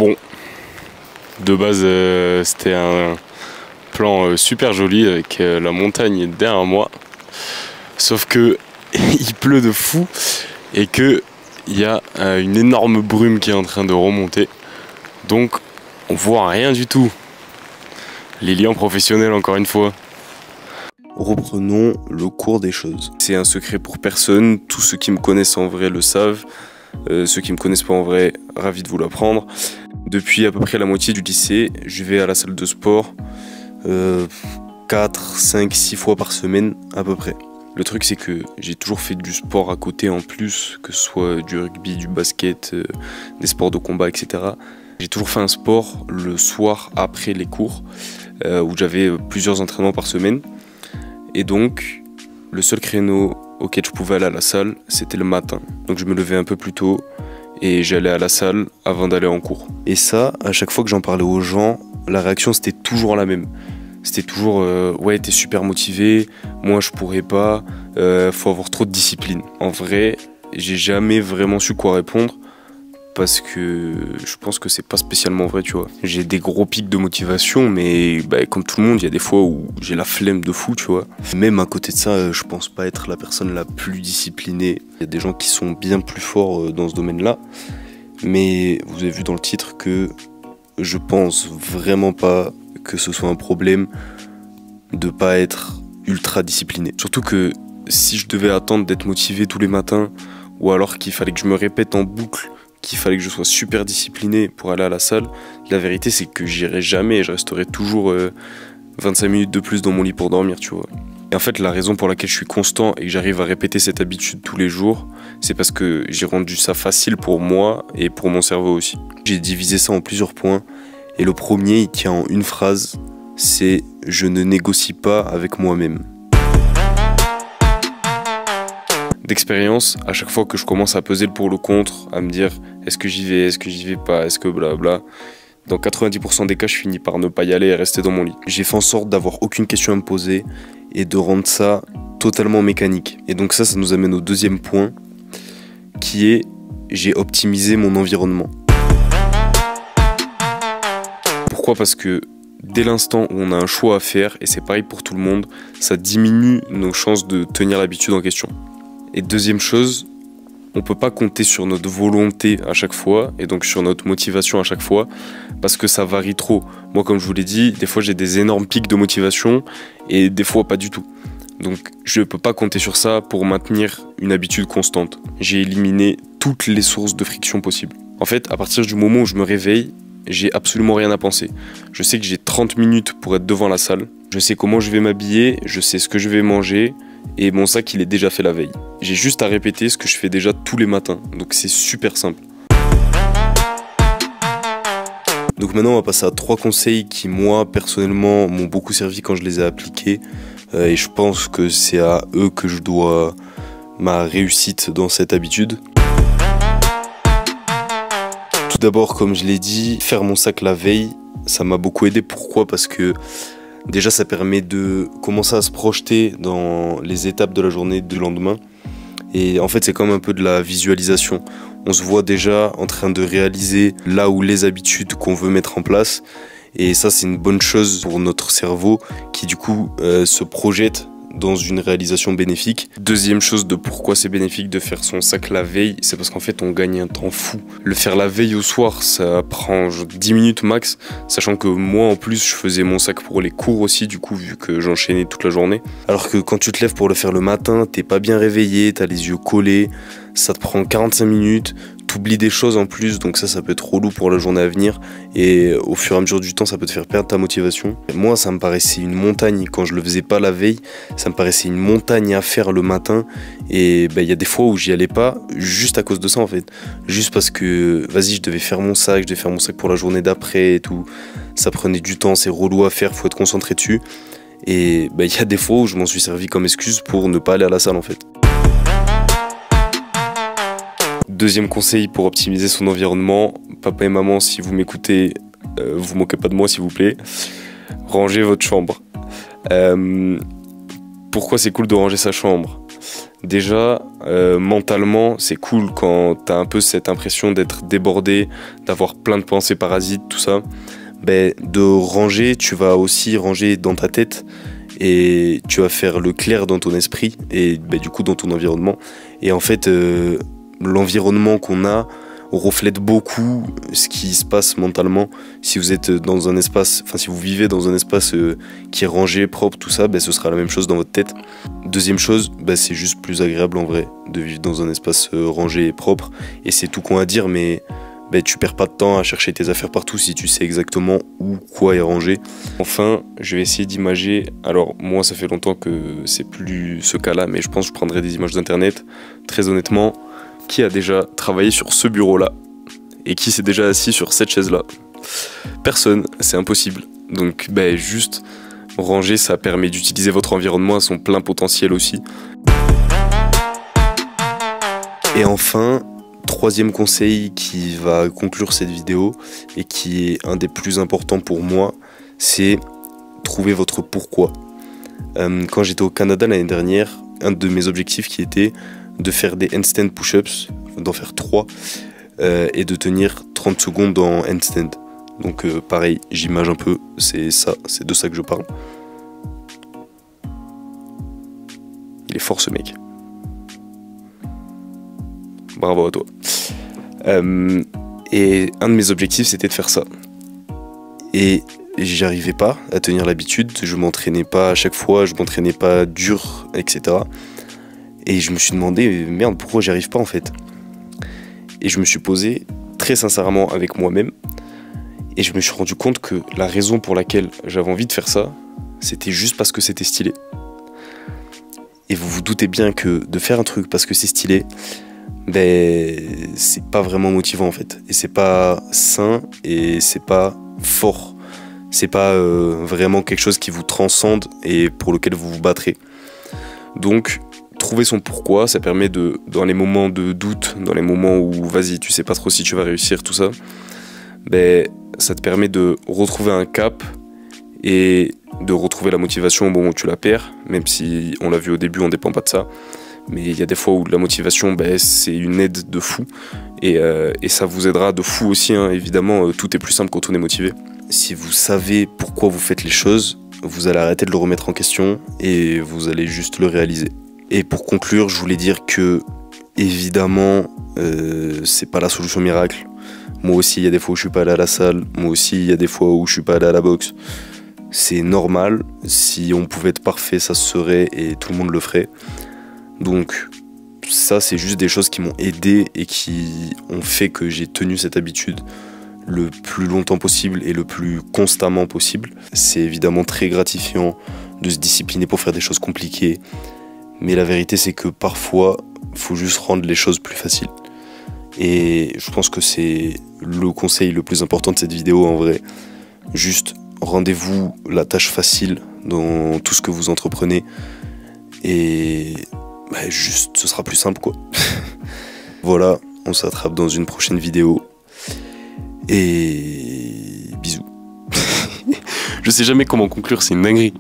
Bon, de base c'était un plan super joli avec la montagne derrière moi. Sauf que il pleut de fou et que il y a une énorme brume qui est en train de remonter. Donc on voit rien du tout. Les liens professionnels encore une fois. Reprenons le cours des choses. C'est un secret pour personne, tous ceux qui me connaissent en vrai le savent. Ceux qui me connaissent pas en vrai, ravi de vous l'apprendre. Depuis à peu près la moitié du lycée, je vais à la salle de sport 4, 5, 6 fois par semaine à peu près. Le truc c'est que j'ai toujours fait du sport à côté en plus, que ce soit du rugby, du basket, des sports de combat, etc. J'ai toujours fait un sport le soir après les cours, où j'avais plusieurs entraînements par semaine. Et donc, le seul créneau auquel je pouvais aller à la salle, c'était le matin. Donc je me levais un peu plus tôt et j'allais à la salle avant d'aller en cours. Et ça, à chaque fois que j'en parlais aux gens, la réaction c'était toujours la même. C'était toujours ouais, t'es super motivé, moi je pourrais pas, faut avoir trop de discipline. En vrai, j'ai jamais vraiment su quoi répondre parce que je pense que c'est pas spécialement vrai, tu vois. J'ai des gros pics de motivation, mais comme tout le monde, il y a des fois où j'ai la flemme de fou, tu vois. Même à côté de ça, je pense pas être la personne la plus disciplinée. Il y a des gens qui sont bien plus forts dans ce domaine-là, mais vous avez vu dans le titre que je pense vraiment pas que ce soit un problème de pas être ultra discipliné. Surtout que si je devais attendre d'être motivé tous les matins, ou alors qu'il fallait que je me répète en boucle qu'il fallait que je sois super discipliné pour aller à la salle, la vérité c'est que j'irai jamais et je resterai toujours 25 minutes de plus dans mon lit pour dormir, tu vois. Et en fait la raison pour laquelle je suis constant et que j'arrive à répéter cette habitude tous les jours, c'est parce que j'ai rendu ça facile pour moi et pour mon cerveau aussi. J'ai divisé ça en plusieurs points et le premier il tient en une phrase, c'est « je ne négocie pas avec moi-même ». D'expérience, à chaque fois que je commence à peser le pour le contre, à me dire est-ce que j'y vais pas, est-ce que blabla, dans 90% des cas je finis par ne pas y aller et rester dans mon lit. J'ai fait en sorte d'avoir aucune question à me poser et de rendre ça totalement mécanique. Et donc ça nous amène au deuxième point qui est j'ai optimisé mon environnement. Pourquoi ? Parce que dès l'instant où on a un choix à faire, et c'est pareil pour tout le monde, ça diminue nos chances de tenir l'habitude en question. Et deuxième chose, on peut pas compter sur notre volonté à chaque fois et donc sur notre motivation à chaque fois parce que ça varie trop. Moi, comme je vous l'ai dit, des fois j'ai des énormes pics de motivation et des fois pas du tout. Donc je peux pas compter sur ça pour maintenir une habitude constante. J'ai éliminé toutes les sources de friction possibles. En fait, à partir du moment où je me réveille, j'ai absolument rien à penser. Je sais que j'ai 30 minutes pour être devant la salle. Je sais comment je vais m'habiller, je sais ce que je vais manger. Et mon sac il est déjà fait la veille. J'ai juste à répéter ce que je fais déjà tous les matins. Donc c'est super simple. Donc maintenant on va passer à 3 conseils qui moi personnellement m'ont beaucoup servi quand je les ai appliqués. Et je pense que c'est à eux que je dois ma réussite dans cette habitude. Tout d'abord, comme je l'ai dit, faire mon sac la veille, ça m'a beaucoup aidé. Pourquoi ? Parce que déjà, ça permet de commencer à se projeter dans les étapes de la journée du lendemain. Et en fait, c'est comme un peu de la visualisation. On se voit déjà en train de réaliser là où les habitudes qu'on veut mettre en place. Et ça, c'est une bonne chose pour notre cerveau qui, du coup, se projette dans une réalisation bénéfique. Deuxième chose de pourquoi c'est bénéfique de faire son sac la veille, c'est parce qu'en fait on gagne un temps fou. Le faire la veille au soir, ça prend 10 minutes max, sachant que moi en plus je faisais mon sac pour les cours aussi, du coup vu que j'enchaînais toute la journée. Alors que quand tu te lèves pour le faire le matin, t'es pas bien réveillé, t'as les yeux collés, ça te prend 45 minutes, t'oublies des choses en plus, donc ça peut être relou pour la journée à venir et au fur et à mesure du temps ça peut te faire perdre ta motivation. Moi ça me paraissait une montagne quand je le faisais pas la veille, ça me paraissait une montagne à faire le matin et il y a des fois où j'y allais pas juste à cause de ça en fait, juste parce que vas-y je devais faire mon sac, pour la journée d'après et tout, ça prenait du temps, c'est relou à faire, faut être concentré dessus et il y a des fois où je m'en suis servi comme excuse pour ne pas aller à la salle en fait. Deuxième conseil pour optimiser son environnement, papa et maman, si vous m'écoutez, vous moquez pas de moi s'il vous plaît, rangez votre chambre. Pourquoi c'est cool de ranger sa chambre ? Déjà, mentalement, c'est cool quand t'as un peu cette impression d'être débordé, d'avoir plein de pensées parasites, tout ça. Ben, de ranger, tu vas aussi ranger dans ta tête et tu vas faire le clair dans ton esprit et ben, du coup dans ton environnement. Et en fait, l'environnement qu'on a reflète beaucoup ce qui se passe mentalement. Si vous êtes dans un espace, enfin si vous vivez dans un espace qui est rangé, propre, tout ça, ben, ce sera la même chose dans votre tête. Deuxième chose, ben, c'est juste plus agréable en vrai de vivre dans un espace rangé et propre. Et c'est tout con à dire, mais ben, tu perds pas de temps à chercher tes affaires partout si tu sais exactement où quoi est rangé. Enfin, je vais essayer d'imager. Alors moi, ça fait longtemps que c'est plus ce cas-là, mais je pense que je prendrai des images d'internet. Très honnêtement, qui a déjà travaillé sur ce bureau-là et qui s'est déjà assis sur cette chaise-là? Personne, c'est impossible. Donc ben, juste ranger, ça permet d'utiliser votre environnement à son plein potentiel aussi. Et enfin, troisième conseil qui va conclure cette vidéo et qui est un des plus importants pour moi, c'est trouver votre pourquoi. Quand j'étais au Canada l'année dernière, un de mes objectifs qui était de faire des handstand push-ups, d'en faire 3 et de tenir 30 secondes en handstand. Donc pareil, j'image un peu, c'est ça, c'est de ça que je parle. Il est fort ce mec. Bravo à toi. Et un de mes objectifs c'était de faire ça. Et j'y arrivais pas à tenir l'habitude, je m'entraînais pas à chaque fois, je m'entraînais pas dur, etc. Et je me suis demandé, merde, pourquoi j'y arrive pas en fait? Et je me suis posé très sincèrement avec moi-même et je me suis rendu compte que la raison pour laquelle j'avais envie de faire ça, c'était juste parce que c'était stylé. Et vous vous doutez bien que de faire un truc parce que c'est stylé, ben c'est pas vraiment motivant en fait. Et c'est pas sain et c'est pas fort. C'est pas vraiment quelque chose qui vous transcende et pour lequel vous vous battrez. Donc trouver son pourquoi, ça permet de, dans les moments de doute, dans les moments où vas-y tu sais pas trop si tu vas réussir, tout ça, ben ça te permet de retrouver un cap et de retrouver la motivation au moment où tu la perds, même si on l'a vu au début, on dépend pas de ça. Mais il y a des fois où la motivation, ben, c'est une aide de fou et ça vous aidera de fou aussi, hein. Évidemment, tout est plus simple quand on est motivé. Si vous savez pourquoi vous faites les choses, vous allez arrêter de le remettre en question et vous allez juste le réaliser. Et pour conclure, je voulais dire que, évidemment, c'est pas la solution miracle. Moi aussi, il y a des fois où je suis pas allé à la salle. Moi aussi, il y a des fois où je suis pas allé à la boxe. C'est normal. Si on pouvait être parfait, ça se serait et tout le monde le ferait. Donc, ça, c'est juste des choses qui m'ont aidé et qui ont fait que j'ai tenu cette habitude le plus longtemps possible et le plus constamment possible. C'est évidemment très gratifiant de se discipliner pour faire des choses compliquées. Mais la vérité, c'est que parfois, il faut juste rendre les choses plus faciles. Et je pense que c'est le conseil le plus important de cette vidéo en vrai. Juste rendez-vous la tâche facile dans tout ce que vous entreprenez. Et bah, juste, ce sera plus simple quoi. Voilà, on s'attrape dans une prochaine vidéo. Et bisous. Je sais jamais comment conclure, c'est une dinguerie.